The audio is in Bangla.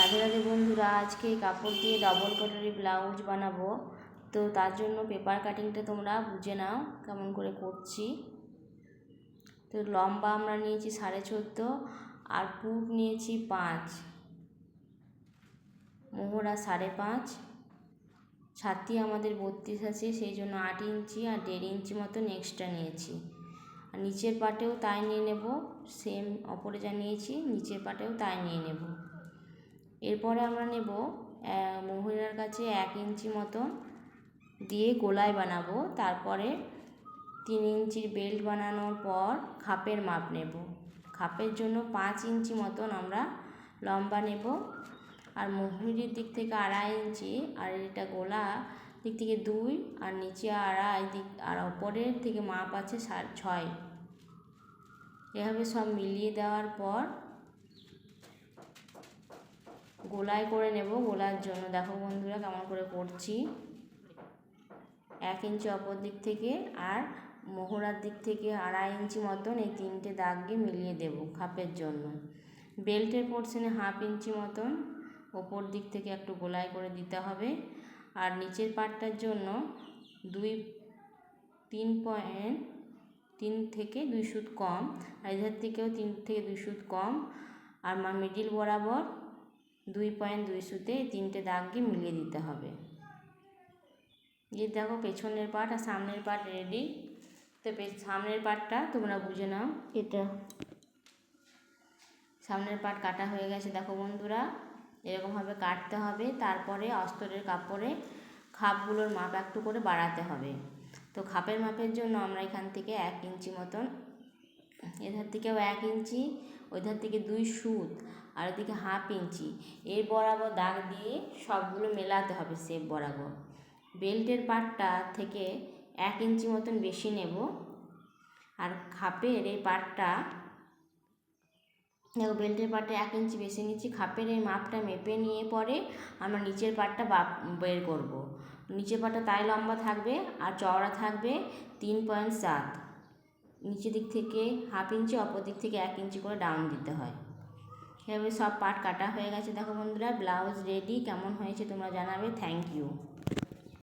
রাধে রাধে বন্ধুরা, আজকে কাপড় দিয়ে ডবল কটারি ব্লাউজ বানাবো। তো তার জন্য পেপার কাটিংটা তোমরা বুঝে নাও কেমন করে করছি। তো লম্বা আমরা নিয়েছি 14.5 আর পুট নিয়েছি 5, মোহরা 5.5, ছাতি আমাদের 32 আছে, সেই জন্য 8 ইঞ্চি আর 1.5 ইঞ্চি মতন এক্সট্রা নিয়েছি। আর নিচের পাটেও তাই নিয়ে নেব, সেম ওপরে যা নিয়েছি নিচের পাটেও তাই নিয়ে নেব। এরপরে আমরা নেব মহিলার কাছে 1 ইঞ্চি মতন দিয়ে গোলাই বানাবো। তারপরে 3 ইঞ্চির বেল্ট বানানোর পর খাপের মাপ নেব। খাপের জন্য 5 ইঞ্চি মতন আমরা লম্বা নেব, আর মহিলার দিক থেকে 2.5 ইঞ্চি, আর এটা গোলা দিক থেকে 2, আর নিচে 2.5 দিক, আর ওপরের থেকে মাপ আছে 6। এভাবে সব মিলিয়ে দেওয়ার পর গোলাই করে নেব। গোলার জন্য দেখো বন্ধুরা কেমন করে করছি। 1 ইঞ্চি অপর দিক থেকে আর মোহরার দিক থেকে 2.5 ইঞ্চি মতন এই 3টে দাগকে মিলিয়ে দেব খাপের জন্য। বেল্টের পোর্শনে 1/2 ইঞ্চি মতন ওপর দিক থেকে একটু গোলাই করে দিতে হবে। আর নিচের পাটটার জন্য 3 থেকে 2 সুত কম, আর এধার থেকেও 3 থেকে 2 সুত কম, আর মিডিল বরাবর 2.2 সুতে 3টে দাগকে মিলিয়ে দিতে হবে। এই দেখো পেছনের পাট আর সামনের পাট রেডি। তো সামনের পাটটা তোমরা বুঝে নাও। এটা সামনের পাট কাটা হয়ে গেছে। দেখো বন্ধুরা এরকমভাবে কাটতে হবে। তারপরে অস্তরের কাপড়ে খাপগুলোর মাপ একটু করে বাড়াতে হবে। তো খাপের মাপের জন্য আমরা এখান থেকে 1 ইঞ্চি মতন, এধার থেকেও 1 ইঞ্চি, ওইধার থেকে 2 সুত, আর ওইদিকে 1/2 ইঞ্চি এর বরাবর দাগ দিয়ে সবগুলো মেলাতে হবে শেপ বরাবর। বেল্টের পাটটা থেকে 1 ইঞ্চি মতন বেশি নেব, আর খাপের এই পাটটা দেখো বেল্টের পাটটা 1 ইঞ্চি বেশি নিচ্ছি। খাপের এই মাপটা মেপে নিয়ে পরে আমরা নিচের পাটটা বের করব। নিচের পাটটা তাই লম্বা থাকবে আর চওড়া থাকবে 3.7। নিচের দিক থেকে 1/2 ইঞ্চি, অপর দিক থেকে 1 ইঞ্চি করে ডাউন দিতে হয়। এভাবে সব পাট কাটা হয়ে গেছে। দেখো বন্ধুরা ব্লাউজ রেডি। কেমন হয়েছে তোমরা জানাবে। Thank you.